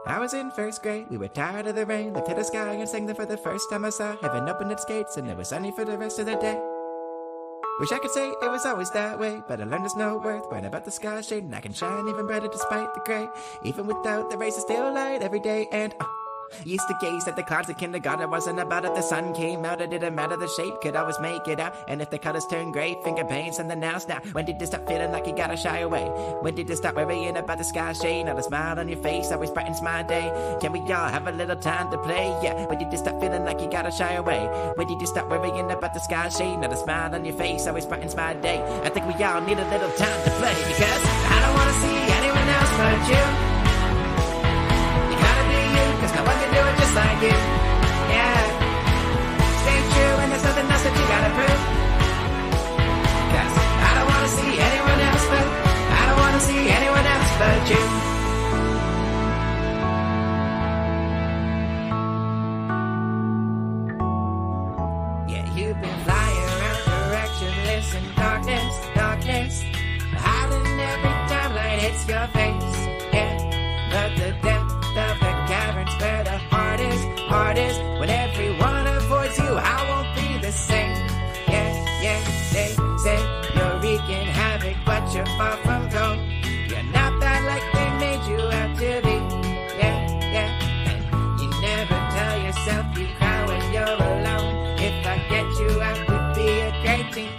I was in first grade, we were tired of the rain, looked at the sky and sang that for the first time I saw heaven open its gates and it was sunny for the rest of the day. Wish I could say it was always that way, but I learned there's no worth worrying about the sky shade, and I can shine even brighter despite the gray. Even without the rays, it's still light every day, and used to gaze at the clouds in kindergarten. It wasn't about it, the sun came out, it didn't matter, the shape could always make it out. And if the colors turn gray, finger paints and the nails. Now, when did you stop feeling like you gotta shy away? When did you stop worrying about the sky shade? Now the smile on your face always brightens my day. Can we all have a little time to play? Yeah, when did you stop feeling like you gotta shy away? When did you stop worrying about the sky shade? Now the smile on your face always brightens my day. I think we all need a little time to play, because I don't wanna see anyone else but you. Cause no one can do it just like you. Yeah. Stay true and there's nothing else that you gotta prove. Cause I don't wanna see anyone else but I don't wanna see anyone else but you. Yeah, you've been flying around directionless in darkness, darkness, hiding every time light hits your face. Yeah, but the depth of the caverns where the heart is, when everyone avoids you, I won't be the same. Yeah, they say you're wreaking havoc, but you're far from gold. You're not that like they made you out to be. Yeah, and you never tell yourself you cry when you're alone. If I get you out, would be a great thing,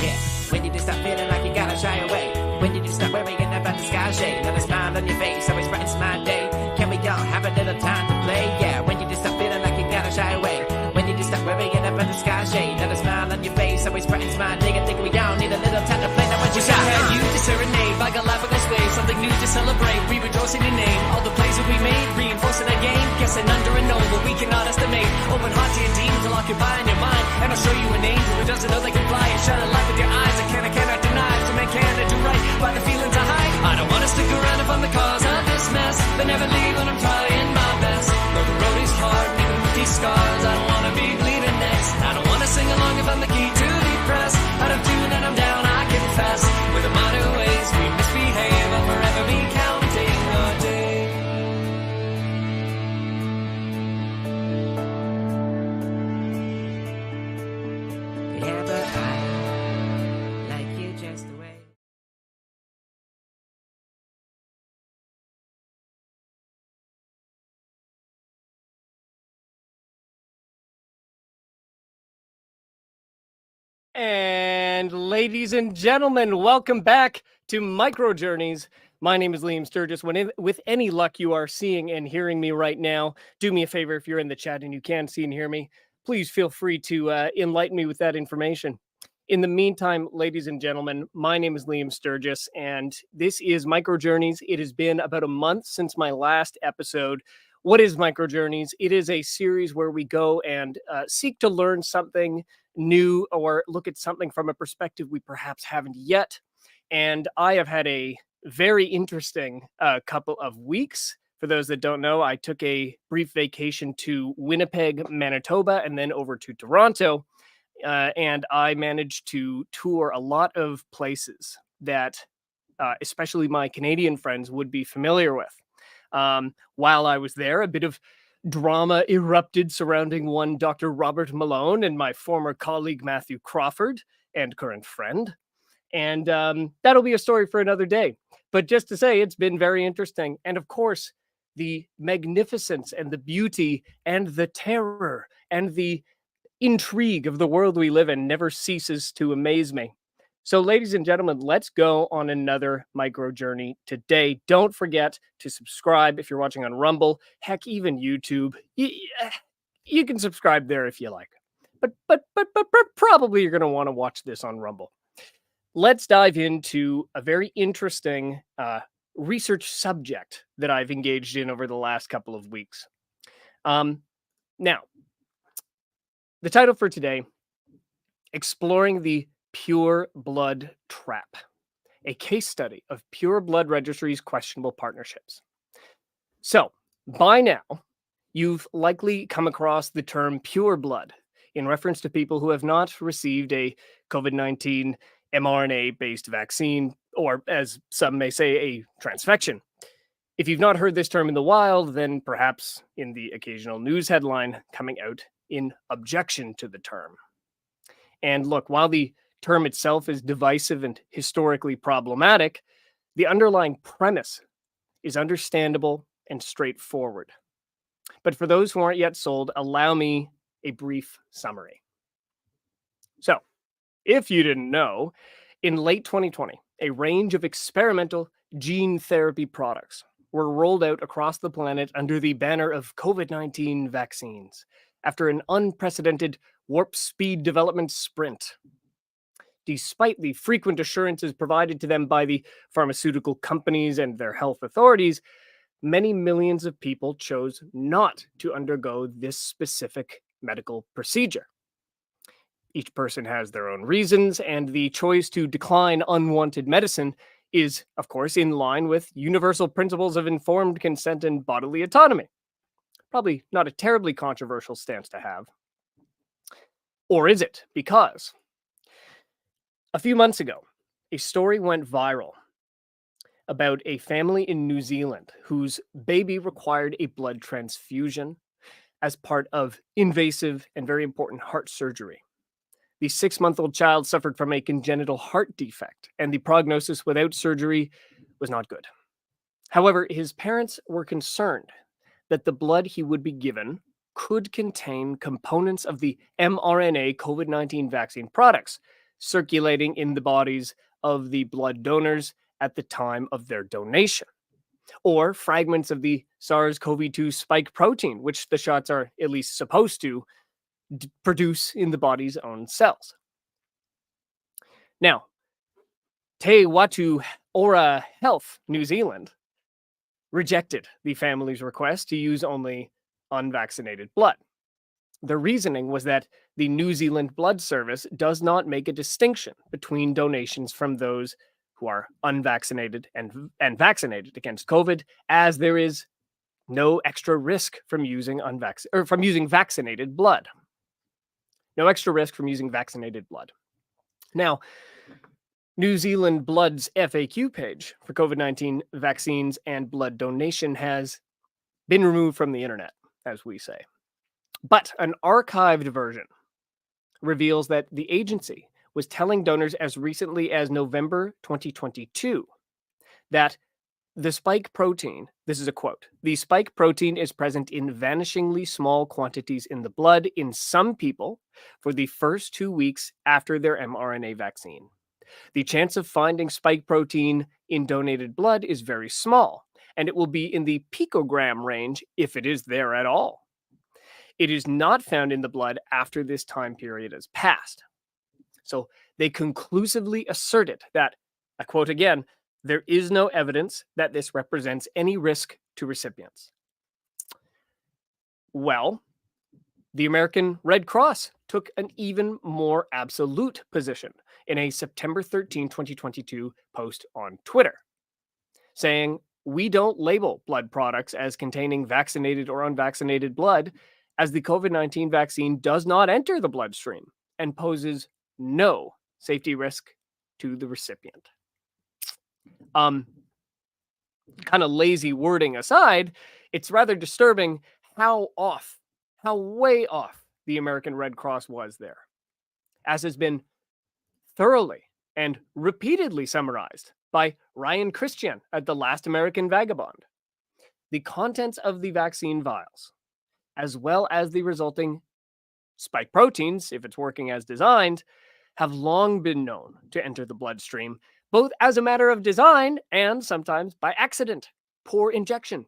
Yeah, when did you stop feeling like you gotta shy away? When did you stop worrying about the sky shade? Now the smile on your face always brightens my day. Can we all have a little time to play? Yeah, when did you stop feeling like you gotta shy away? When did you stop worrying about the sky shade? Now the smile on your face always brightens my day. I think we all need a little time to play. Now what you got? I had you to serenade by Galapagos waves, something new to celebrate. We rejoice in your name. All the plays that we made, reinforcing our game. Guessing under and over, we cannot estimate. Open heart to your demons will occupy in your mind, and I'll show you an angel who doesn't know they can fly. And shine a light with your eyes. I cannot deny. To man cannot do right by the feelings I hide. I don't wanna stick around if I'm the cause of this mess, but never leave when I'm trying my best. Though the road is hard, even with these scars, I don't wanna be bleeding next. I don't wanna sing along if I'm the key to depress. Out of tune and I'm down, I confess. With the modern ways we misbehave, I'll forever be counting our days. Yeah, but I like you just the way. And ladies and gentlemen, welcome back to Microjourneys. My name is Liam Sturgess. With any luck you are seeing and hearing me right now, do me a favor if you're in the chat and you can see and hear me, please feel free to enlighten me with that information. In the meantime, ladies and gentlemen, my name is Liam Sturgess, and this is Microjourneys. It has been about a month since my last episode. What is Microjourneys? It is a series where we go and seek to learn something new or look at something from a perspective we perhaps haven't yet. And I have had a very interesting couple of weeks. For those that don't know, I took a brief vacation to Winnipeg, Manitoba, and then over to Toronto. And I managed to tour a lot of places that especially my Canadian friends would be familiar with. While I was there, a bit of drama erupted surrounding one Dr. Robert Malone and my former colleague Matthew Crawford and current friend. And that'll be a story for another day. But just to say, it's been very interesting. And of course, the magnificence and the beauty and the terror and the intrigue of the world we live in never ceases to amaze me. So, ladies and gentlemen, let's go on another micro journey today. Don't forget to subscribe if you're watching on Rumble, heck, even YouTube. You can subscribe there if you like, but probably you're going to want to watch this on Rumble. Let's dive into a very interesting research subject that I've engaged in over the last couple of weeks. Now, the title for today: Exploring the Pure Blood Trap, a case study of Pure Blood Registry's questionable partnerships. So, by now, you've likely come across the term pure blood in reference to people who have not received a COVID-19 mRNA-based vaccine, or as some may say, a transfection. If you've not heard this term in the wild, then perhaps in the occasional news headline coming out in objection to the term. And look, while the term itself is divisive and historically problematic, the underlying premise is understandable and straightforward. But for those who aren't yet sold, allow me a brief summary. So, if you didn't know, in late 2020, a range of experimental gene therapy products were rolled out across the planet under the banner of COVID-19 vaccines after an unprecedented warp speed development sprint. Despite the frequent assurances provided to them by the pharmaceutical companies and their health authorities, many millions of people chose not to undergo this specific medical procedure. Each person has their own reasons, and the choice to decline unwanted medicine is, of course, in line with universal principles of informed consent and bodily autonomy. Probably not a terribly controversial stance to have. Or is it? Because a few months ago, a story went viral about a family in New Zealand whose baby required a blood transfusion as part of invasive and very important heart surgery. The 6-month-old child suffered from a congenital heart defect, and the prognosis without surgery was not good. However, his parents were concerned that the blood he would be given could contain components of the mRNA COVID-19 vaccine products circulating in the bodies of the blood donors at the time of their donation, or fragments of the SARS-CoV-2 spike protein, which the shots are at least supposed to produce in the body's own cells. Now, Te Watu Ora Health New Zealand rejected the family's request to use only unvaccinated blood. The reasoning was that the New Zealand Blood Service does not make a distinction between donations from those who are unvaccinated and vaccinated against COVID, as there is no extra risk from using vaccinated blood. No extra risk from using vaccinated blood. Now, New Zealand Blood's FAQ page for COVID-19 vaccines and blood donation has been removed from the internet, as we say. But an archived version reveals that the agency was telling donors as recently as November 2022 that the spike protein, this is a quote, the spike protein is present in vanishingly small quantities in the blood in some people for the first 2 weeks after their mRNA vaccine. The chance of finding spike protein in donated blood is very small, and it will be in the picogram range if it is there at all. It is not found in the blood after this time period has passed. So they conclusively asserted that, I quote again, there is no evidence that this represents any risk to recipients. Well, the American Red Cross took an even more absolute position in a September 13, 2022 post on Twitter, saying, "We don't label blood products as containing vaccinated or unvaccinated blood, as the COVID-19 vaccine does not enter the bloodstream and poses no safety risk to the recipient." Kind of lazy wording aside, it's rather disturbing how way off the American Red Cross was there, as has been thoroughly and repeatedly summarized by Ryan Christian at The Last American Vagabond. The contents of the vaccine vials, as well as the resulting spike proteins, if it's working as designed, have long been known to enter the bloodstream, both as a matter of design and sometimes by accident, poor injection.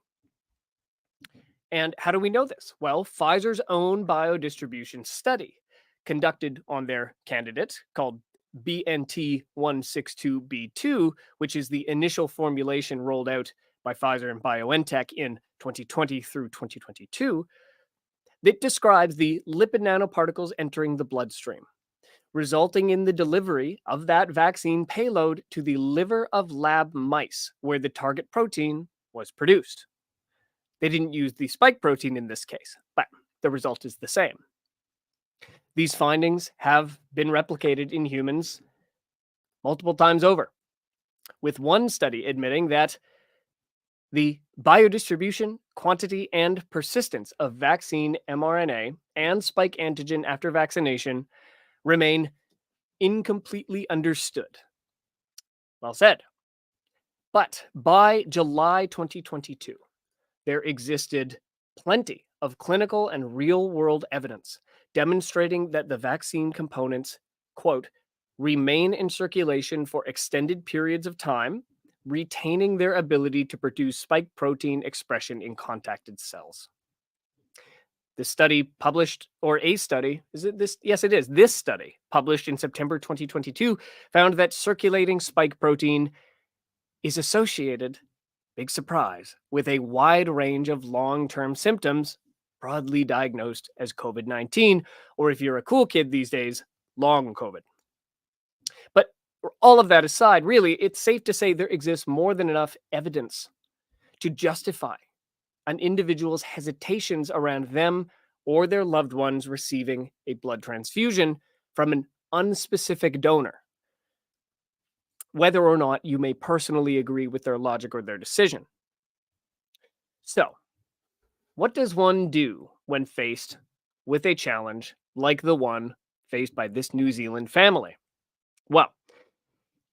And how do we know this? Well, Pfizer's own biodistribution study conducted on their candidate called BNT162b2, which is the initial formulation rolled out by Pfizer and BioNTech in 2020 through 2022, that describes the lipid nanoparticles entering the bloodstream, resulting in the delivery of that vaccine payload to the liver of lab mice, where the target protein was produced. They didn't use the spike protein in this case, but the result is the same. These findings have been replicated in humans multiple times over, with one study admitting that the biodistribution, quantity, and persistence of vaccine mRNA and spike antigen after vaccination remain incompletely understood. Well said. But by July 2022, there existed plenty of clinical and real world evidence demonstrating that the vaccine components, quote, remain in circulation for extended periods of time, retaining their ability to produce spike protein expression in contacted cells. This study published, or a study, is it this? Yes, it is. This study, published in September 2022, found that circulating spike protein is associated, big surprise, with a wide range of long-term symptoms, broadly diagnosed as COVID-19, or if you're a cool kid these days, long COVID. But all of that aside, really, it's safe to say there exists more than enough evidence to justify an individual's hesitations around them or their loved ones receiving a blood transfusion from an unspecific donor, whether or not you may personally agree with their logic or their decision. So, what does one do when faced with a challenge like the one faced by this New Zealand family? Well,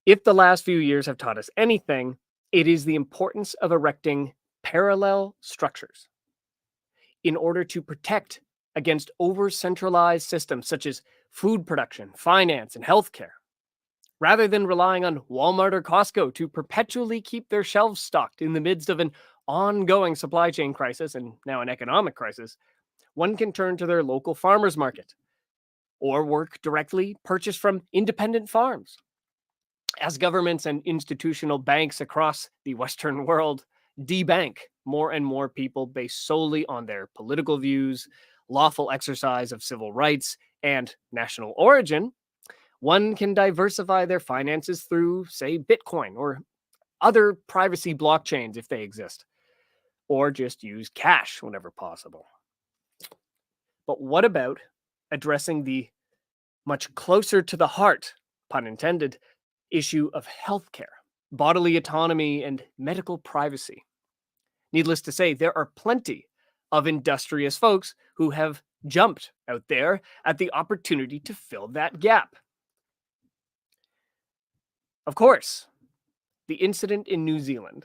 if the last few years have taught us anything, it is the importance of erecting parallel structures in order to protect against over-centralized systems such as food production, finance, and healthcare, rather than relying on Walmart or Costco to perpetually keep their shelves stocked in the midst of an ongoing supply chain crisis and now an economic crisis. One can turn to their local farmers market or work directly purchased from independent farms. As governments and institutional banks across the Western world debank more and more people based solely on their political views, lawful exercise of civil rights, and national origin, one can diversify their finances through, say, Bitcoin or other privacy blockchains if they exist, or just use cash whenever possible. But what about addressing the much closer to the heart, pun intended, issue of healthcare, bodily autonomy, and medical privacy? Needless to say, there are plenty of industrious folks who have jumped out there at the opportunity to fill that gap. Of course, the incident in New Zealand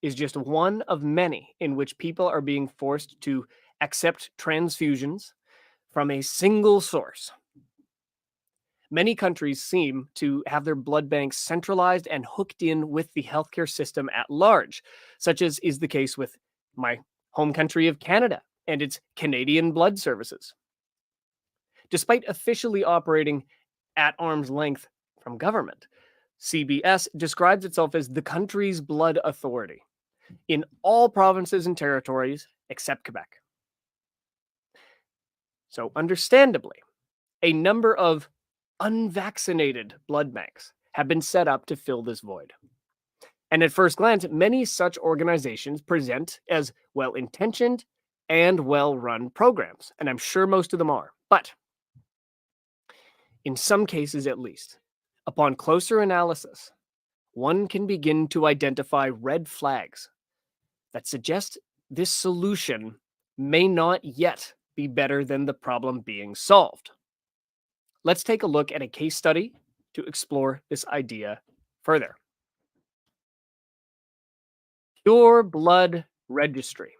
is just one of many in which people are being forced to accept transfusions from a single source. Many countries seem to have their blood banks centralized and hooked in with the healthcare system at large, such as is the case with my home country of Canada and its Canadian Blood Services. Despite officially operating at arm's length from government, CBS describes itself as the country's blood authority in all provinces and territories except Quebec. So understandably, a number of unvaccinated blood banks have been set up to fill this void. And at first glance, many such organizations present as well-intentioned and well-run programs, and I'm sure most of them are. But in some cases at least, upon closer analysis, one can begin to identify red flags that suggest this solution may not yet be better than the problem being solved. Let's take a look at a case study to explore this idea further. Pure Blood Registry.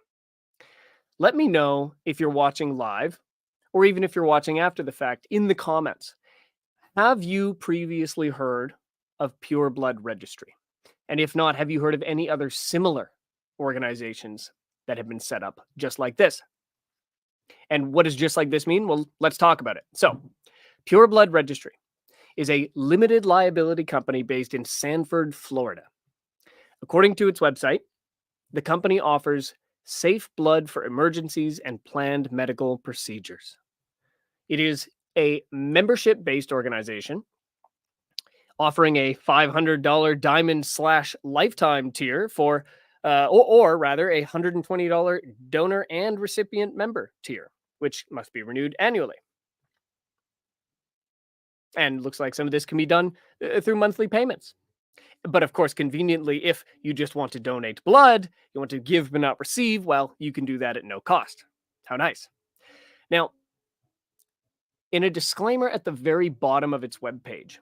Let me know if you're watching live, or even if you're watching after the fact, in the comments. Have you previously heard of Pure Blood Registry? And if not, have you heard of any other similar organizations that have been set up just like this? And what does just like this mean? Well, let's talk about it. So, Pure Blood Registry is a limited liability company based in Sanford, Florida. According to its website, the company offers safe blood for emergencies and planned medical procedures. It is a membership-based organization offering a $500 diamond/lifetime tier for, or rather a $120 donor and recipient member tier, which must be renewed annually. And looks like some of this can be done through monthly payments. But of course, conveniently, if you just want to donate blood, you want to give but not receive, well, you can do that at no cost. How nice. Now, in a disclaimer at the very bottom of its webpage,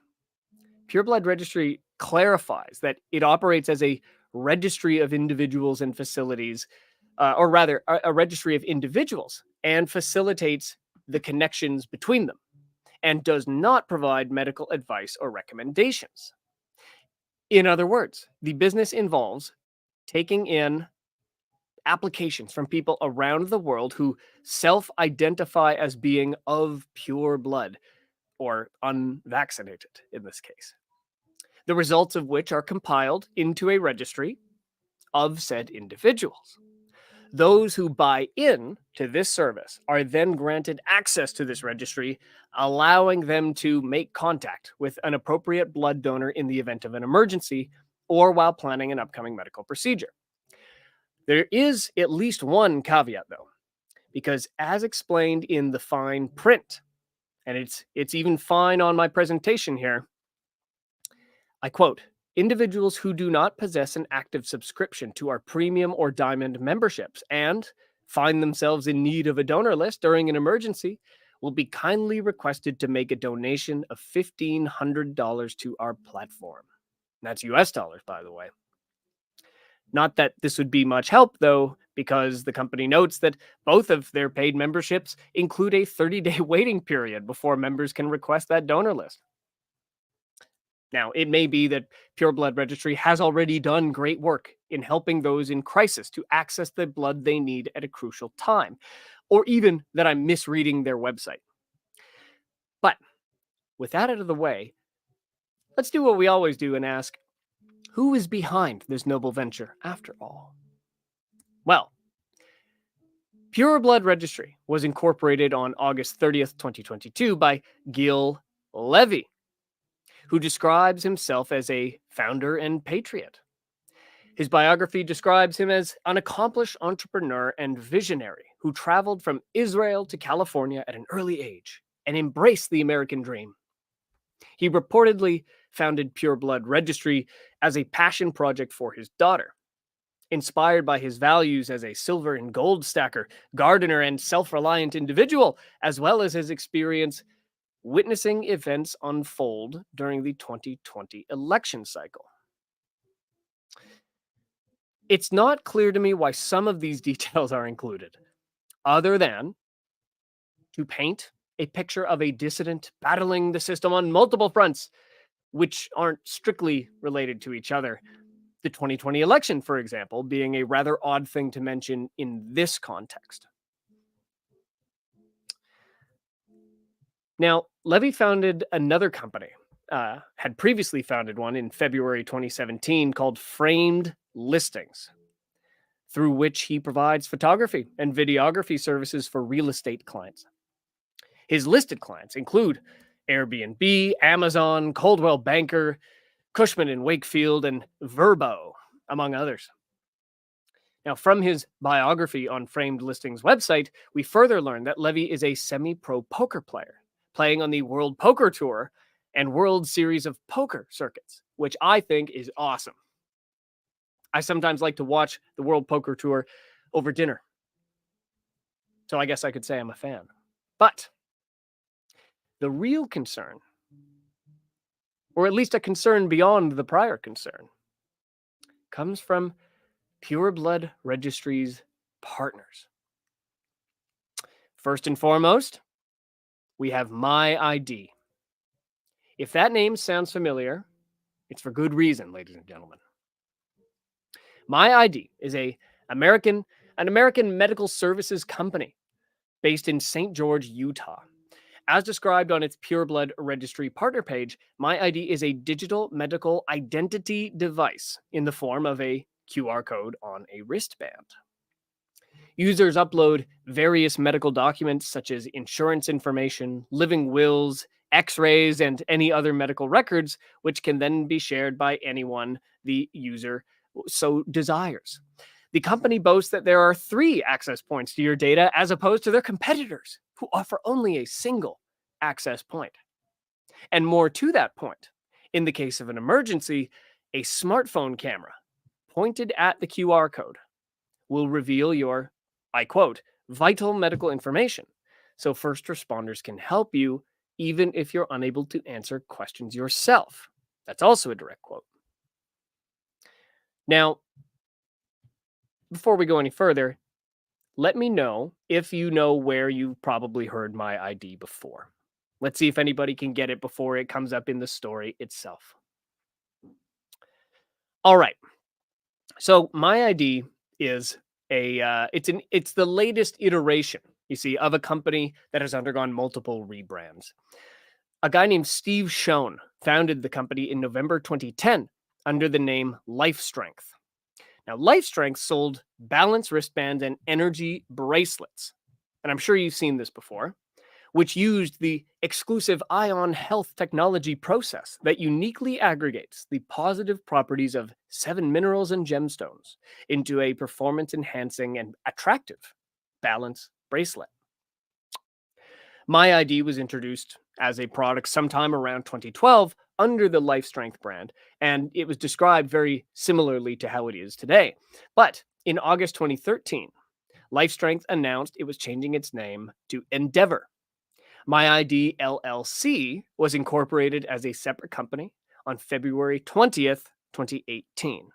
Pure Blood Registry clarifies that it operates as a registry of individuals and facilities, or rather, a registry of individuals, and facilitates the connections between them, and does not provide medical advice or recommendations. In other words, the business involves taking in applications from people around the world who self-identify as being of pure blood, or unvaccinated in this case. The results of which are compiled into a registry of said individuals. Those who buy in to this service are then granted access to this registry, allowing them to make contact with an appropriate blood donor in the event of an emergency or while planning an upcoming medical procedure. There is at least one caveat, though, because as explained in the fine print, and it's even fine on my presentation here, I quote, individuals who do not possess an active subscription to our premium or diamond memberships and find themselves in need of a donor list during an emergency will be kindly requested to make a donation of $1,500 to our platform. That's US dollars, by the way. Not that this would be much help, though, because the company notes that both of their paid memberships include a 30-day waiting period before members can request that donor list. Now, it may be that Pure Blood Registry has already done great work in helping those in crisis to access the blood they need at a crucial time, or even that I'm misreading their website. But with that out of the way, let's do what we always do and ask, who is behind this noble venture after all? Well, Pure Blood Registry was incorporated on August 30th, 2022 by Gil Levy, who describes himself as a founder and patriot. His biography describes him as an accomplished entrepreneur and visionary who traveled from Israel to California at an early age and embraced the American dream. He reportedly founded Pure Blood Registry as a passion project for his daughter, inspired by his values as a silver and gold stacker, gardener, and self-reliant individual, as well as his experience witnessing events unfold during the 2020 election cycle. It's not clear to me why some of these details are included, other than to paint a picture of a dissident battling the system on multiple fronts, which aren't strictly related to each other. The 2020 election, for example, being a rather odd thing to mention in this context. Now, Levy founded another company, had previously founded one in February 2017 called Framed Listings, through which he provides photography and videography services for real estate clients. His listed clients include Airbnb, Amazon, Coldwell Banker, Cushman and Wakefield, and Verbo, among others. Now, from his biography on Framed Listings website, we further learn that Levy is a semi-pro poker player, playing on the World Poker Tour and World Series of Poker circuits, which I think is awesome. I sometimes like to watch the World Poker Tour over dinner, so I guess I could say I'm a fan. But the real concern, or at least a concern beyond the prior concern, comes from Pure Blood Registry's partners. First and foremost, we have MyID. If that name sounds familiar, it's for good reason, ladies and gentlemen. MyID is an American medical services company based in St. George, Utah. As described on its Pure Blood Registry partner page, MyID is a digital medical identity device in the form of a QR code on a wristband. Users upload various medical documents such as insurance information, living wills, x-rays, and any other medical records, which can then be shared by anyone the user so desires. The company boasts that there are 3 access points to your data as opposed to their competitors, who offer only a single access point. And more to that point, in the case of an emergency, A smartphone camera pointed at the QR code will reveal your, I quote, vital medical information, so first responders can help you even if you're unable to answer questions yourself. That's also a direct quote. Now, before we go any further, let me know if you know where you've probably heard my ID before. Let's see if anybody can get it before it comes up in the story itself. All right. So my ID is it's the latest iteration, you see, of a company that has undergone multiple rebrands. A guy named Steve Schoen founded the company in November 2010 under the name Life Strength. Now, Life Strength sold balance wristbands and energy bracelets, and I'm sure you've seen this before, which used the exclusive ion health technology process that uniquely aggregates the positive properties of 7 minerals and gemstones into a performance-enhancing and attractive balance bracelet. My ID was introduced as a product sometime around 2012 under the Life Strength brand, and it was described very similarly to how it is today. But in August 2013, Life Strength announced it was changing its name to Endeavor. My ID LLC was incorporated as a separate company on February 20th, 2018.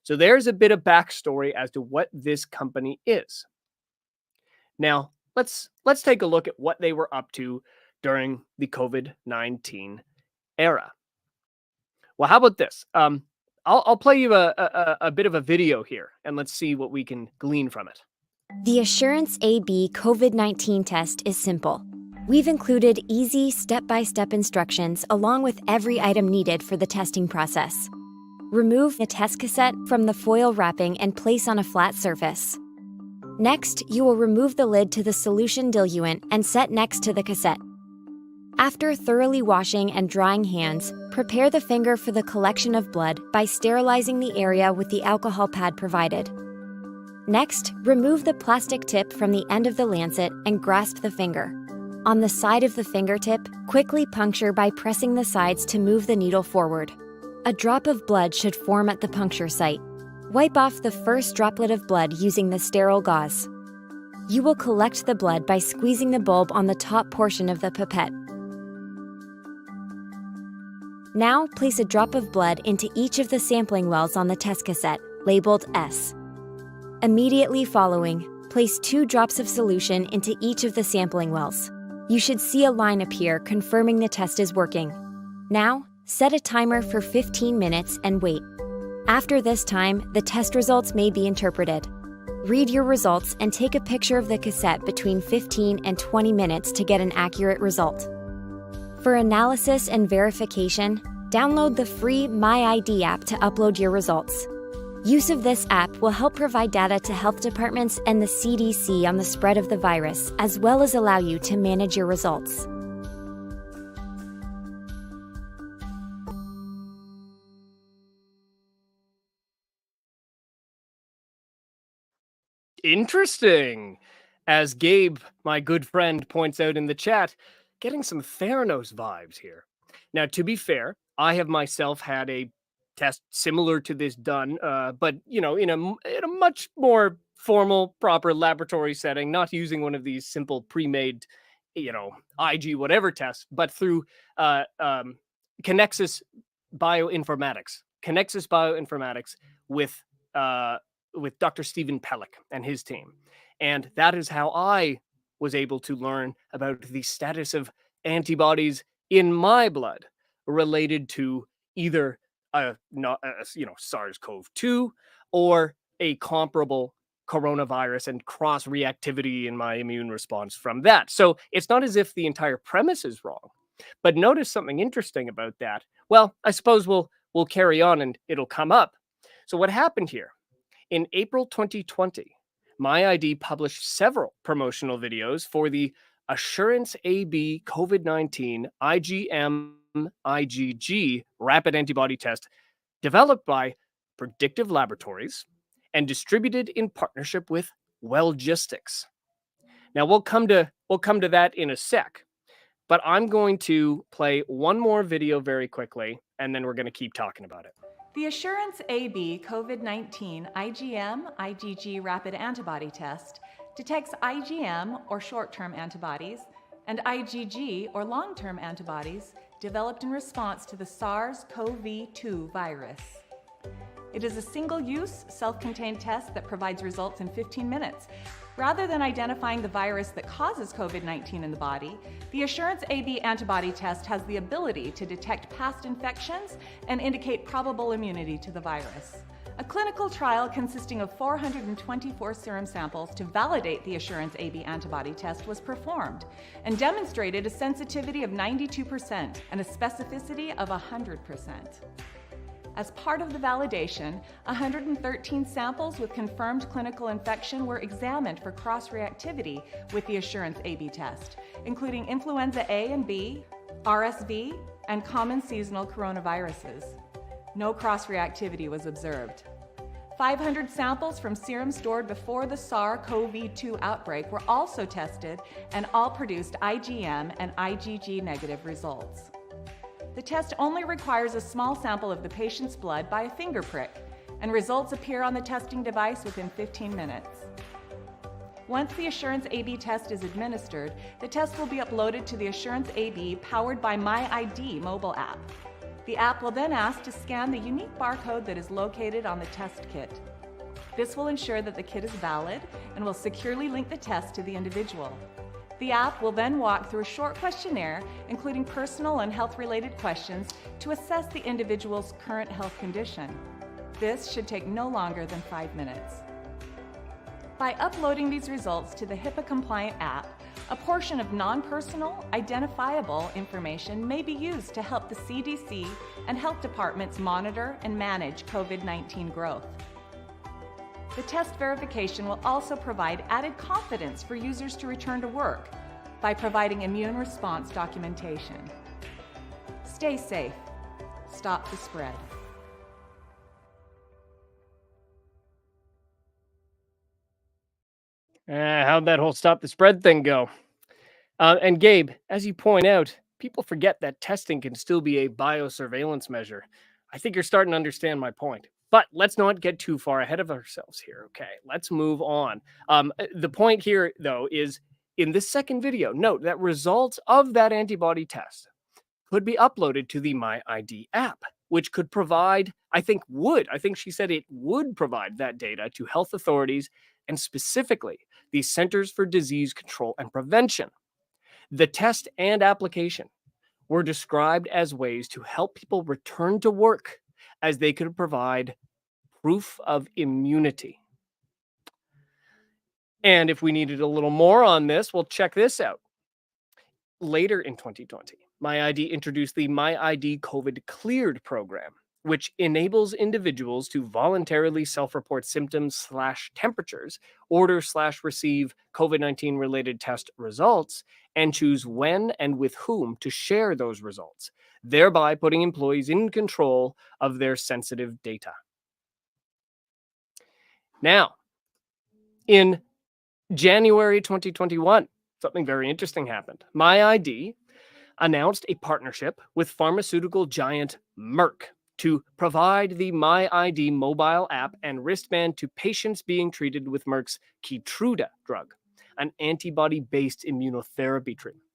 So there's a bit of backstory as to what this company is. Now, let's take a look at what they were up to during the COVID-19 era. Well, how about this? I'll play you a bit of a video here, and let's see what we can glean from it. The Assurance AB COVID-19 test is simple. We've included easy step-by-step instructions along with every item needed for the testing process. Remove the test cassette from the foil wrapping and place on a flat surface. Next, you will remove the lid to the solution diluent and set next to the cassette. After thoroughly washing and drying hands, prepare the finger for the collection of blood by sterilizing the area with the alcohol pad provided. Next, remove the plastic tip from the end of the lancet and grasp the finger. On the side of the fingertip, quickly puncture by pressing the sides to move the needle forward. A drop of blood should form at the puncture site. Wipe off the first droplet of blood using the sterile gauze. You will collect the blood by squeezing the bulb on the top portion of the pipette. Now, place a drop of blood into each of the sampling wells on the test cassette, labeled S. Immediately following, place 2 drops of solution into each of the sampling wells. You should see a line appear confirming the test is working. Now, set a timer for 15 minutes and wait. After this time, the test results may be interpreted. Read your results and take a picture of the cassette between 15 and 20 minutes to get an accurate result. For analysis and verification, download the free MyID app to upload your results. Use of this app will help provide data to health departments and the CDC on the spread of the virus, as well as allow you to manage your results. Interesting. As Gabe, my good friend, points out in the chat, getting some Theranos vibes here. Now, to be fair, I have myself had a test similar to this done, but in a much more formal, proper laboratory setting, not using one of these simple pre-made, IG whatever tests, but through Connexus Bioinformatics. Connexus Bioinformatics with Dr. Stephen Pellick and his team. And that is how I was able to learn about the status of antibodies in my blood related to either SARS-CoV-2 or a comparable coronavirus and cross-reactivity in my immune response from that. So it's not as if the entire premise is wrong. But notice something interesting about that. Well, I suppose we'll carry on and it'll come up. So what happened here? In April 2020, MyID published several promotional videos for the Assurance AB COVID-19 IgM-IgG rapid antibody test developed by Predictive Laboratories and distributed in partnership with Wellgistics. Now we'll come to that in a sec, but I'm going to play one more video very quickly, and then we're going to keep talking about it. The Assurance AB COVID-19 IgM/IgG rapid antibody test detects IgM or short-term antibodies and IgG or long-term antibodies developed in response to the SARS-CoV-2 virus. It is a single-use, self-contained test that provides results in 15 minutes. Rather than identifying the virus that causes COVID-19 in the body, the Assurance AB antibody test has the ability to detect past infections and indicate probable immunity to the virus. A clinical trial consisting of 424 serum samples to validate the Assurance AB antibody test was performed and demonstrated a sensitivity of 92% and a specificity of 100%. As part of the validation, 113 samples with confirmed clinical infection were examined for cross-reactivity with the Assurance AB test, including influenza A and B, RSV, and common seasonal coronaviruses. No cross-reactivity was observed. 500 samples from serum stored before the SARS-CoV-2 outbreak were also tested and all produced IgM and IgG negative results. The test only requires a small sample of the patient's blood by a finger prick, and results appear on the testing device within 15 minutes. Once the Assurance AB test is administered, the test will be uploaded to the Assurance AB powered by MyID mobile app. The app will then ask to scan the unique barcode that is located on the test kit. This will ensure that the kit is valid and will securely link the test to the individual. The app will then walk through a short questionnaire, including personal and health-related questions, to assess the individual's current health condition. This should take no longer than 5 minutes. By uploading these results to the HIPAA-compliant app, a portion of non-personal, identifiable information may be used to help the CDC and health departments monitor and manage COVID-19 growth. The test verification will also provide added confidence for users to return to work by providing immune response documentation. Stay safe. Stop the spread. How'd that whole stop the spread thing go? And Gabe, as you point out, people forget that testing can still be a biosurveillance measure. I think you're starting to understand my point. But let's not get too far ahead of ourselves here, okay? Let's move on. The point here, though, is in this second video, note that results of that antibody test could be uploaded to the MyID app, which could provide, I think she said it would provide that data to health authorities and specifically the Centers for Disease Control and Prevention. The test and application were described as ways to help people return to work as they could provide proof of immunity. And if we needed a little more on this, well, check this out. Later in 2020, MyID introduced the MyID COVID Cleared program, which enables individuals to voluntarily self-report symptoms/temperatures, order/receive COVID-19 related test results, and choose when and with whom to share those results, thereby putting employees in control of their sensitive data. Now, in January 2021, something very interesting happened. MyID announced a partnership with pharmaceutical giant Merck to provide the MyID mobile app and wristband to patients being treated with Merck's Keytruda drug, an antibody-based immunotherapy treatment.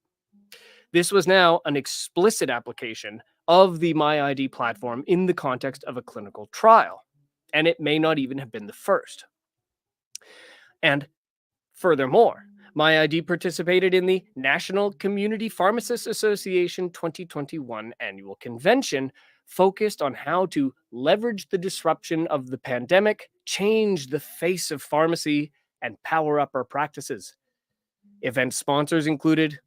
This was now an explicit application of the MyID platform in the context of a clinical trial, and it may not even have been the first. And furthermore, MyID participated in the National Community Pharmacists Association 2021 annual convention, focused on how to leverage the disruption of the pandemic, change the face of pharmacy, and power up our practices. Event sponsors included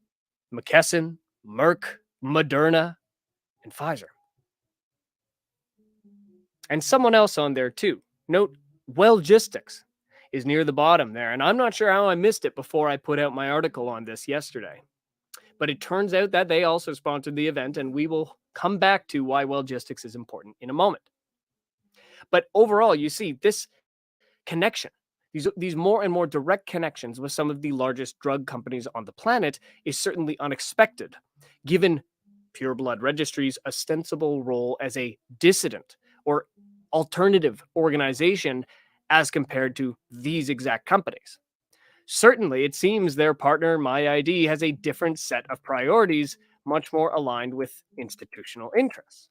McKesson, Merck, Moderna, and Pfizer. And someone else on there too. Note, Wellgistics is near the bottom there, and I'm not sure how I missed it before I put out my article on this yesterday. But it turns out that they also sponsored the event, and we will come back to why Wellgistics is important in a moment. But overall, you see this connection, these more and more direct connections with some of the largest drug companies on the planet is certainly unexpected, given Pure Blood Registry's ostensible role as a dissident or alternative organization as compared to these exact companies. Certainly, it seems their partner, MyID, has a different set of priorities, much more aligned with institutional interests.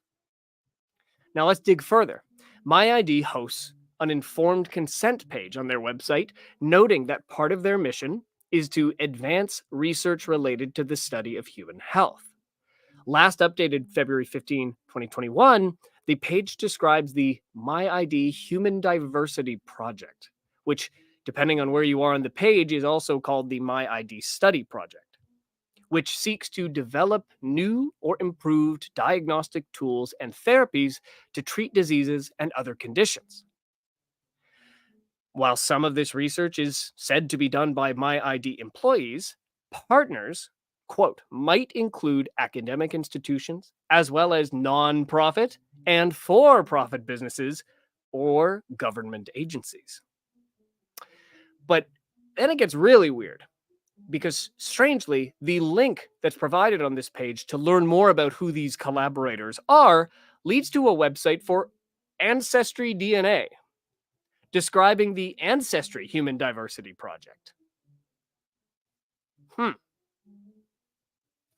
Now, let's dig further. MyID hosts an informed consent page on their website, noting that part of their mission is to advance research related to the study of human health. Last updated February 15, 2021, the page describes the MyID Human Diversity Project, which, depending on where you are on the page, is also called the MyID Study Project, which seeks to develop new or improved diagnostic tools and therapies to treat diseases and other conditions. While some of this research is said to be done by MyID employees, partners, quote, might include academic institutions, as well as non-profit and for-profit businesses or government agencies. But then it gets really weird, because strangely, the link that's provided on this page to learn more about who these collaborators are leads to a website for Ancestry DNA, describing the Ancestry Human Diversity Project.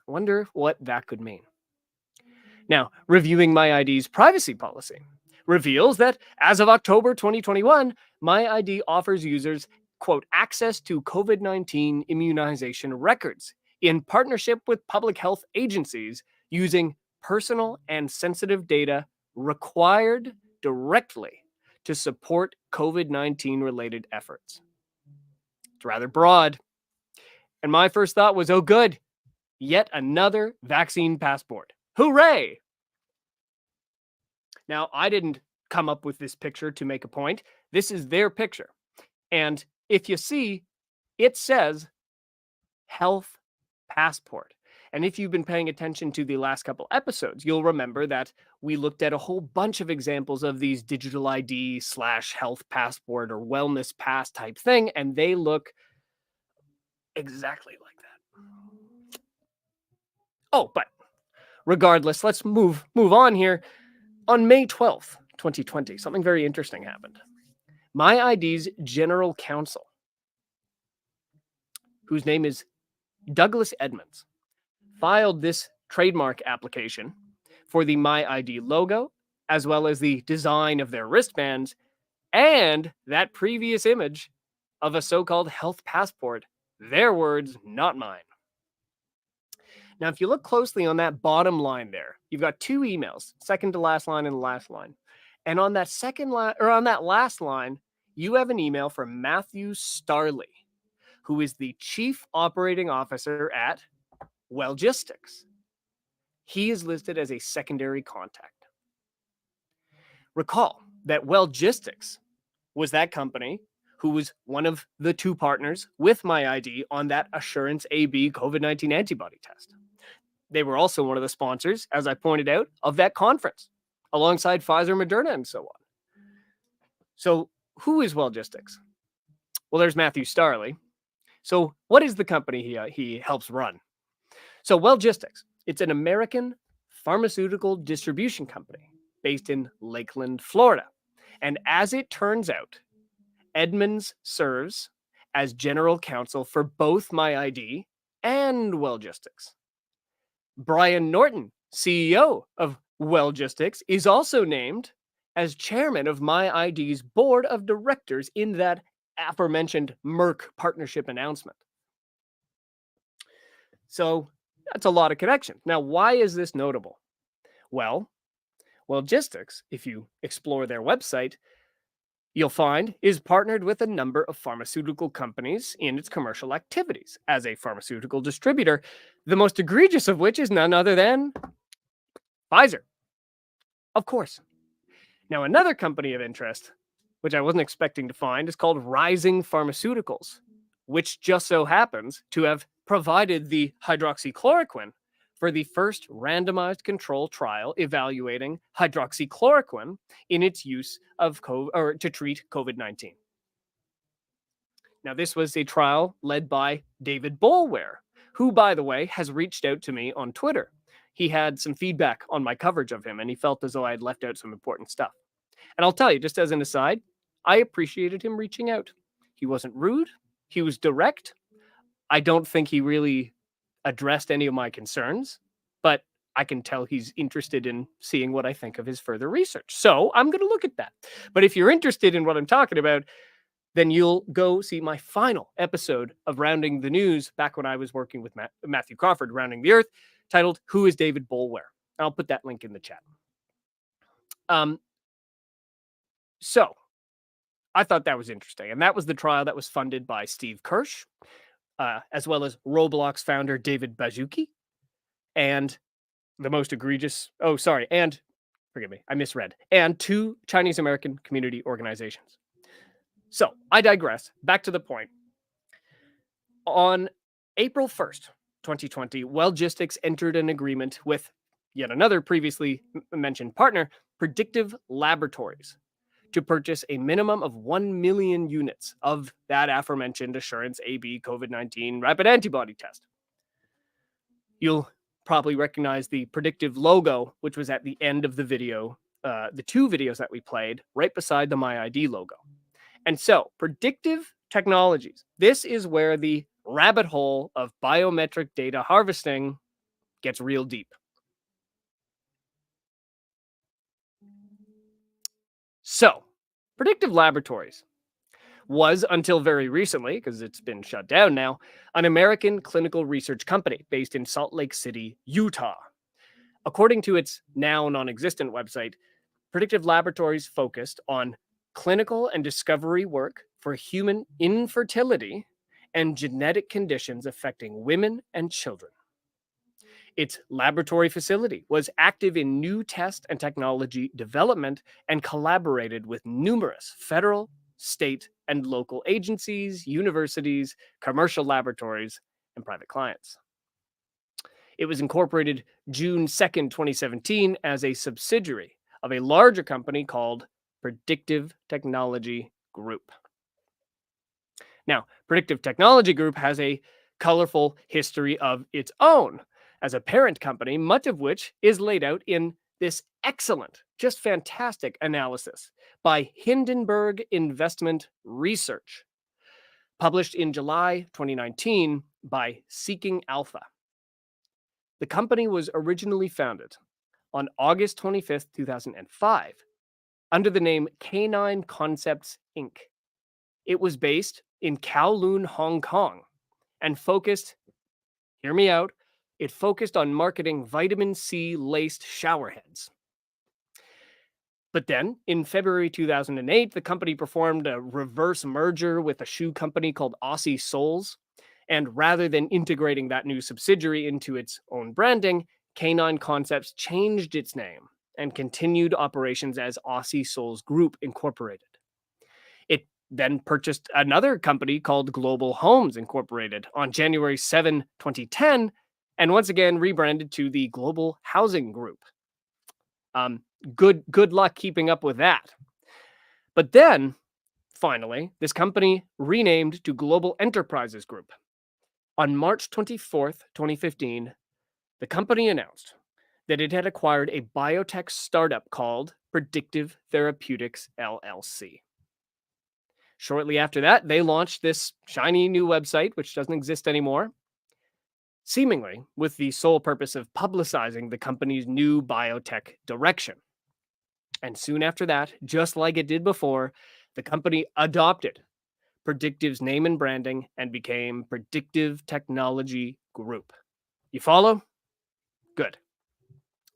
Wonder what that could mean. Now, reviewing MyID's privacy policy reveals that as of October 2021, MyID offers users, quote, access to COVID-19 immunization records in partnership with public health agencies using personal and sensitive data required directly to support COVID-19 related efforts. It's rather broad. And my first thought was, oh, good, yet another vaccine passport. Hooray! Now, I didn't come up with this picture to make a point. This is their picture. And if you see, it says health passport. And if you've been paying attention to the last couple episodes, you'll remember that we looked at a whole bunch of examples of these digital ID / health passport or wellness pass type thing, and they look exactly like that. Oh, but regardless, let's move on here. On May 12th, 2020, something very interesting happened. MyID's general counsel, whose name is Douglas Edmonds, filed this trademark application for the MyID logo, as well as the design of their wristbands, and that previous image of a so-called health passport. Their words, not mine. Now, if you look closely on that bottom line there, you've got two emails, second to last line and the last line. And on that second line, or on that last line, you have an email from Matthew Starley, who is the Chief Operating Officer at Wellgistics. He is listed as a secondary contact. Recall that Wellgistics was that company who was one of the two partners with MyID on that Assurance AB COVID-19 antibody test. They were also one of the sponsors, as I pointed out, of that conference, alongside Pfizer, Moderna, and so on. So who is Wellgistics? Well, there's Matthew Starley. So what is the company he helps run? So Wellgistics, it's an American pharmaceutical distribution company based in Lakeland, Florida. And as it turns out, Edmonds serves as general counsel for both MyID and Wellgistics. Brian Norton, CEO of Wellgistics, is also named as chairman of MyID's board of directors in that aforementioned Merck partnership announcement. So that's a lot of connections. Now, why is this notable? Well, Wellgistics, if you explore their website, you'll find is partnered with a number of pharmaceutical companies in its commercial activities as a pharmaceutical distributor, the most egregious of which is none other than Pfizer. Of course. Now, another company of interest, which I wasn't expecting to find, is called Rising Pharmaceuticals, which just so happens to have provided the hydroxychloroquine for the first randomized control trial evaluating hydroxychloroquine in its use of to treat COVID-19. Now, this was a trial led by David Boulware, who, by the way, has reached out to me on Twitter. He had some feedback on my coverage of him, and he felt as though I had left out some important stuff. And I'll tell you, just as an aside, I appreciated him reaching out. He wasn't rude. He was direct. I don't think he really addressed any of my concerns, but I can tell he's interested in seeing what I think of his further research. So I'm going to look at that. But if you're interested in what I'm talking about, then you'll go see my final episode of Rounding the News back when I was working with Matthew Crawford, Rounding the Earth, titled Who is David Boulware? I'll put that link in the chat. So I thought that was interesting. And that was the trial that was funded by Steve Kirsch, as well as Roblox founder David Baszucki, and the most egregious, and forgive me, I misread, and 2 Chinese American community organizations. So I digress. Back to the point. On April 1st, 2020, Wellgistics entered an agreement with yet another previously mentioned partner, Predictive Laboratories, to purchase a minimum of 1 million units of that aforementioned Assurance AB COVID-19 rapid antibody test. You'll probably recognize the Predictive logo, which was at the end of the video, the 2 videos that we played, right beside the MyID logo. And so, Predictive Technologies, this is where the rabbit hole of biometric data harvesting gets real deep. So, Predictive Laboratories was, until very recently, because it's been shut down now, an American clinical research company based in Salt Lake City, Utah. According to its now non-existent website, Predictive Laboratories focused on clinical and discovery work for human infertility and genetic conditions affecting women and children. Its laboratory facility was active in new test and technology development and collaborated with numerous federal, state, and local agencies, universities, commercial laboratories, and private clients. It was incorporated June 2nd, 2017 as a subsidiary of a larger company called Predictive Technology Group. Now, Predictive Technology Group has a colorful history of its own as a parent company, much of which is laid out in this excellent, just fantastic analysis by Hindenburg Investment Research, published in July 2019 by Seeking Alpha. The company was originally founded on August 25th, 2005, under the name Canine Concepts, Inc. It was based in Kowloon, Hong Kong, and focused, hear me out, it focused on marketing vitamin C laced shower heads. But then, in February 2008, the company performed a reverse merger with a shoe company called Aussie Soles. And rather than integrating that new subsidiary into its own branding, Canine Concepts changed its name and continued operations as Aussie Soles Group Incorporated. It then purchased another company called Global Homes Incorporated on January 7, 2010, and once again rebranded to the Global Housing Group. Good luck keeping up with that. But then, finally, this company renamed to Global Enterprises Group. On March 24th, 2015, the company announced that it had acquired a biotech startup called Predictive Therapeutics, LLC. Shortly after that, they launched this shiny new website, which doesn't exist anymore, seemingly with the sole purpose of publicizing the company's new biotech direction. And soon after that, just like it did before, the company adopted Predictive's name and branding and became Predictive Technology Group. You follow? Good.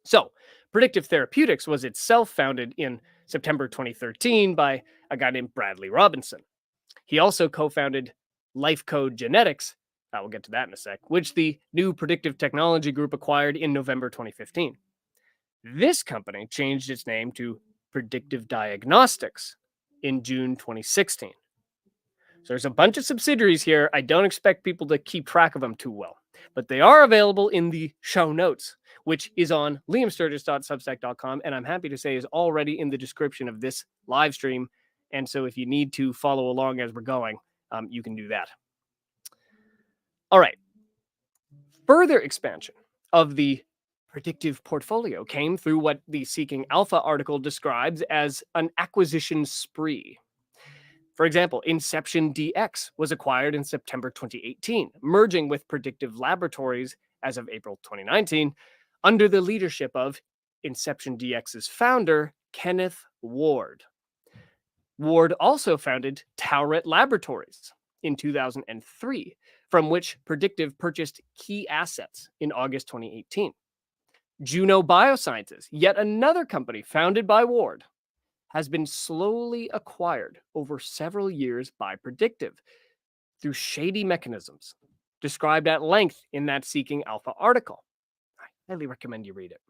So, Predictive Therapeutics was itself founded in September 2013 by a guy named Bradley Robinson. He also co-founded LifeCode Genetics, I will get to that in a sec, which the new Predictive Technology Group acquired in November 2015. This company changed its name to Predictive Diagnostics in June 2016. So there's a bunch of subsidiaries here. I don't expect people to keep track of them too well, but they are available in the show notes, which is on liamsturgess.substack.com, and I'm happy to say is already in the description of this live stream. And so if you need to follow along as we're going, you can do that. All right. Further expansion of the predictive portfolio came through what the Seeking Alpha article describes as an acquisition spree. For example, Inception DX was acquired in September 2018, merging with Predictive Laboratories as of April 2019, under the leadership of Inception DX's founder, Kenneth Ward. Ward also founded Tauret Laboratories in 2003, from which Predictive purchased key assets in August 2018. Juno Biosciences, yet another company founded by Ward, has been slowly acquired over several years by Predictive through shady mechanisms described at length in that Seeking Alpha article. I highly recommend you read it.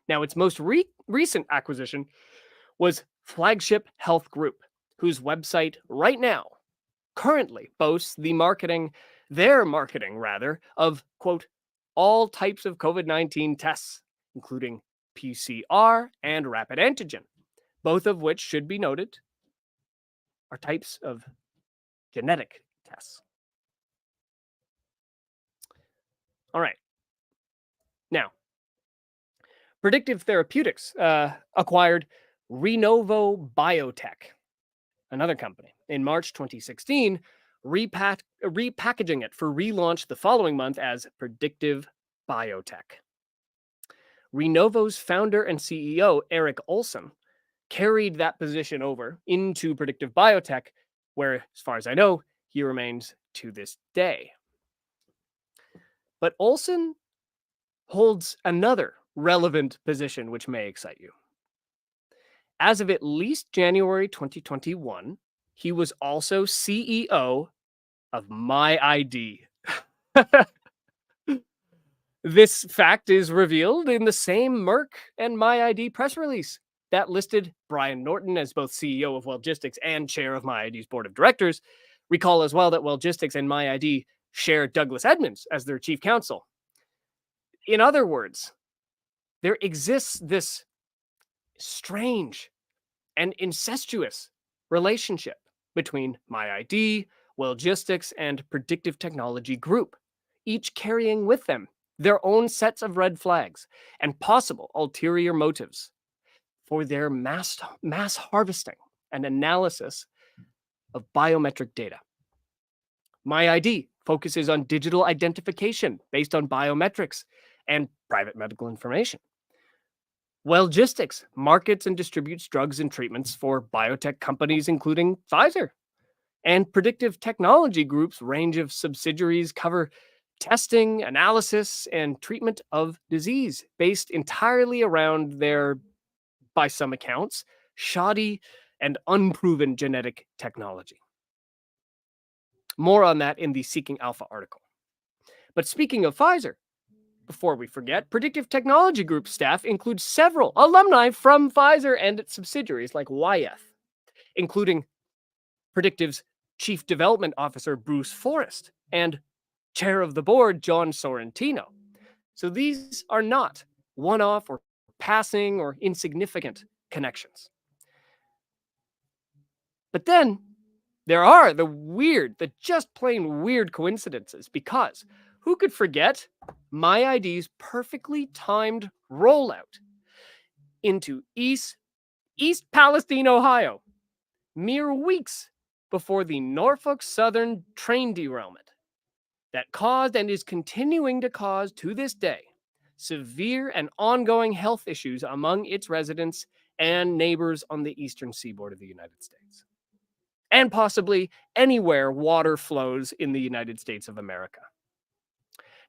Now, its most recent acquisition was Flagship Health Group, whose website right now currently boasts their marketing of, quote, all types of COVID-19 tests, including PCR and rapid antigen, both of which should be noted are types of genetic tests. All right. Now, Predictive Therapeutics acquired Renovo Biotech, another company, in March 2016, repackaging it for relaunch the following month as Predictive Biotech. Renovo's founder and CEO, Eric Olson, carried that position over into Predictive Biotech, where, as far as I know, he remains to this day. But Olson holds another relevant position which may excite you. As of at least January 2021, he was also CEO of MyID. This fact is revealed in the same Merck and MyID press release that listed Brian Norton as both CEO of Wellgistics and chair of MyID's board of directors. Recall as well that Wellgistics and MyID share Douglas Edmonds as their chief counsel. In other words, there exists this strange and incestuous relationship between MyID, Wellgistics, and Predictive Technology Group, each carrying with them their own sets of red flags and possible ulterior motives for their mass harvesting and analysis of biometric data. MyID focuses on digital identification based on biometrics and private medical information. Wellgistics markets and distributes drugs and treatments for biotech companies, including Pfizer. And Predictive Technology Group's range of subsidiaries cover testing, analysis, and treatment of disease based entirely around their, by some accounts, shoddy and unproven genetic technology. More on that in the Seeking Alpha article. But speaking of Pfizer, before we forget, Predictive Technology Group staff includes several alumni from Pfizer and its subsidiaries like Wyeth, including Predictive's Chief Development Officer Bruce Forrest and Chair of the Board John Sorrentino. So these are not one-off or passing or insignificant connections. But then there are the just plain weird coincidences, because who could forget MyID's perfectly timed rollout into East Palestine, Ohio, mere weeks before the Norfolk Southern train derailment that caused and is continuing to cause to this day severe and ongoing health issues among its residents and neighbors on the eastern seaboard of the United States, and possibly anywhere water flows in the United States of America.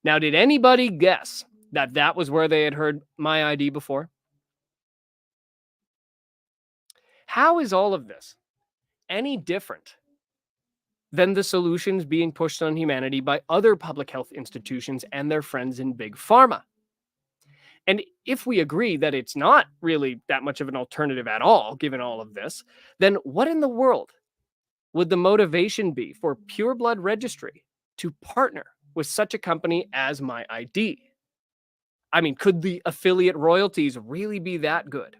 Now, did anybody guess that that was where they had heard MyID before? How is all of this any different than the solutions being pushed on humanity by other public health institutions and their friends in Big Pharma? And if we agree that it's not really that much of an alternative at all, given all of this, then what in the world would the motivation be for Pure Blood Registry to partner with such a company as MyID? I mean, could the affiliate royalties really be that good?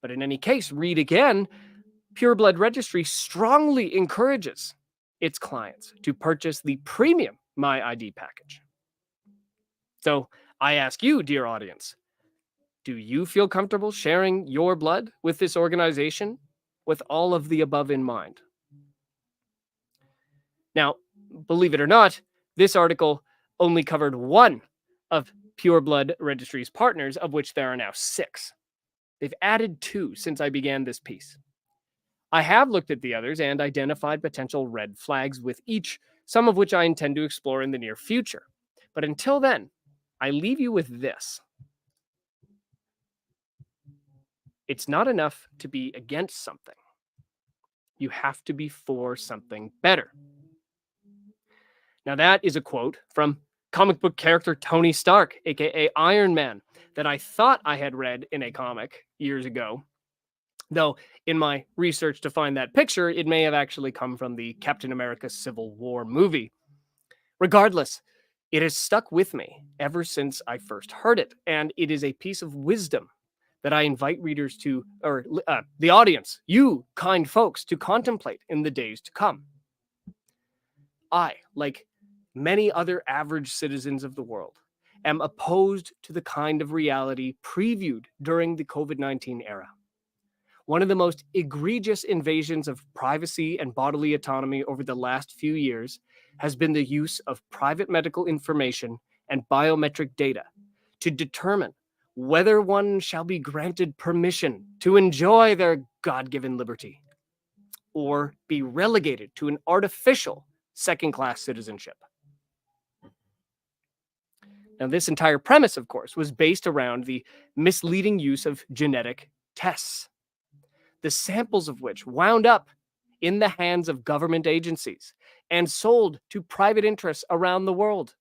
But in any case, read again, Pure Blood Registry strongly encourages its clients to purchase the premium MyID package. So I ask you, dear audience, do you feel comfortable sharing your blood with this organization with all of the above in mind? Now, believe it or not, this article only covered one of Pure Blood Registry's partners, of which there are now 6. They've added 2 since I began this piece. I have looked at the others and identified potential red flags with each, some of which I intend to explore in the near future. But until then, I leave you with this. It's not enough to be against something. You have to be for something better. Now, that is a quote from comic book character Tony Stark, aka Iron Man, that I thought I had read in a comic years ago. Though, in my research to find that picture, it may have actually come from the Captain America Civil War movie. Regardless, it has stuck with me ever since I first heard it, and it is a piece of wisdom that I invite readers to, or the audience, you kind folks, to contemplate in the days to come. I, like many other average citizens of the world, am opposed to the kind of reality previewed during the COVID-19 era. One of the most egregious invasions of privacy and bodily autonomy over the last few years has been the use of private medical information and biometric data to determine whether one shall be granted permission to enjoy their God-given liberty or be relegated to an artificial second-class citizenship. Now, this entire premise, of course, was based around the misleading use of genetic tests, the samples of which wound up in the hands of government agencies and sold to private interests around the world.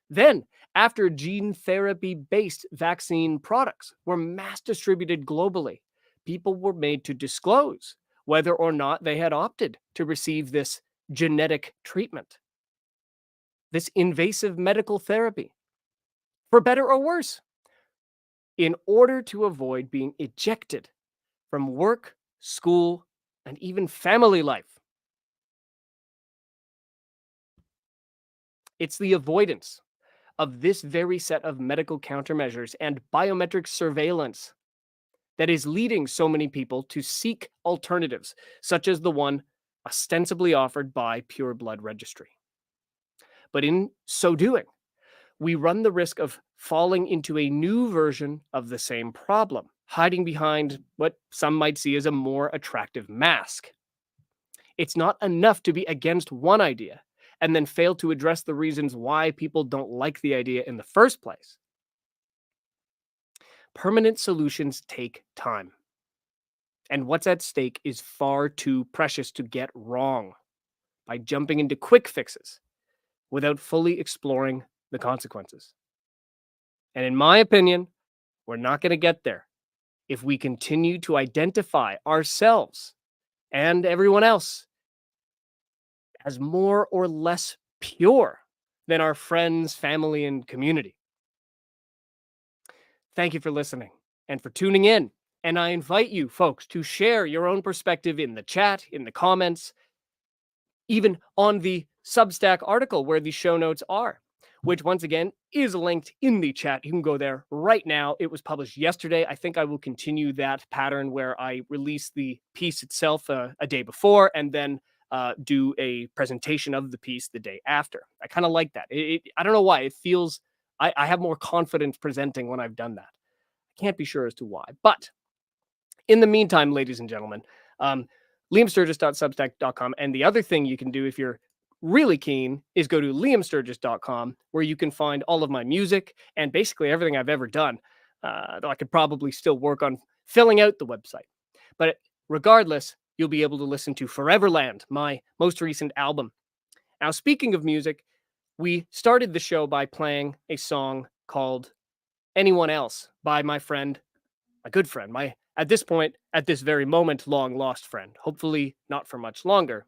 Then, after gene therapy-based vaccine products were mass distributed globally, people were made to disclose whether or not they had opted to receive this genetic treatment, this invasive medical therapy, for better or worse, in order to avoid being ejected from work, school, and even family life. It's the avoidance of this very set of medical countermeasures and biometric surveillance that is leading so many people to seek alternatives, such as the one ostensibly offered by Pure Blood Registry. But in so doing, we run the risk of falling into a new version of the same problem, hiding behind what some might see as a more attractive mask. It's not enough to be against one idea and then fail to address the reasons why people don't like the idea in the first place. Permanent solutions take time. And what's at stake is far too precious to get wrong by jumping into quick fixes without fully exploring the consequences. And in my opinion, we're not going to get there if we continue to identify ourselves and everyone else as more or less pure than our friends, family, and community. Thank you for listening and for tuning in. And I invite you, folks, to share your own perspective in the chat, in the comments, even on the Substack article where the show notes are, which once again is linked in the chat. You can go there right now. It was published yesterday. I think I will continue that pattern where I release the piece itself a day before and then do a presentation of the piece the day after. I kind of like that. I don't know why. It feels, I have more confidence presenting when I've done that. I can't be sure as to why. But in the meantime, ladies and gentlemen, liamsturgess.substack.com. And the other thing you can do if you're really keen is go to liamsturgess.com, where you can find all of my music and basically everything I've ever done, though I could probably still work on filling out the website. But regardless, you'll be able to listen to Foreverland, my most recent album. Now, speaking of music, we started the show by playing a song called Anyone Else by my friend, my good friend, my, at this point, at this very moment, long lost friend, hopefully not for much longer,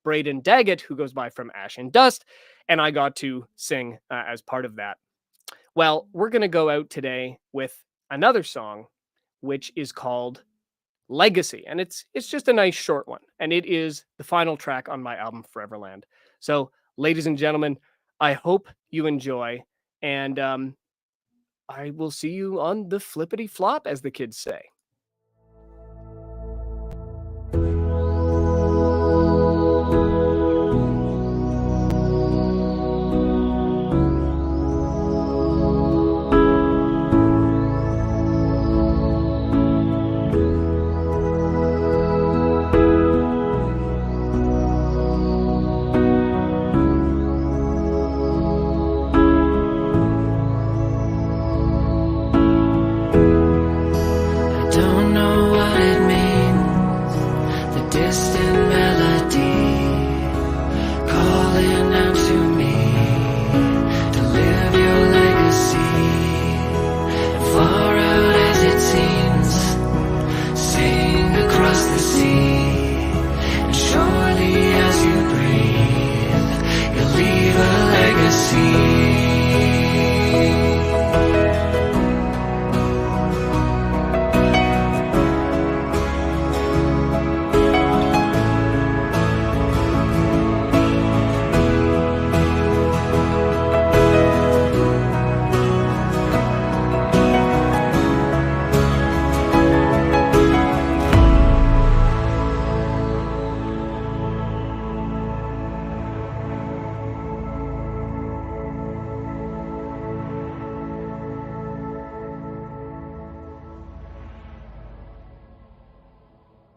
Braden Daggett, who goes by from Ash and Dust, and I got to sing as part of that. Well, we're going to go out today with another song, which is called Legacy, and it's just a nice short one, and it is the final track on my album Foreverland. So, ladies and gentlemen, I hope you enjoy, And I will see you on the flippity flop, as the kids say.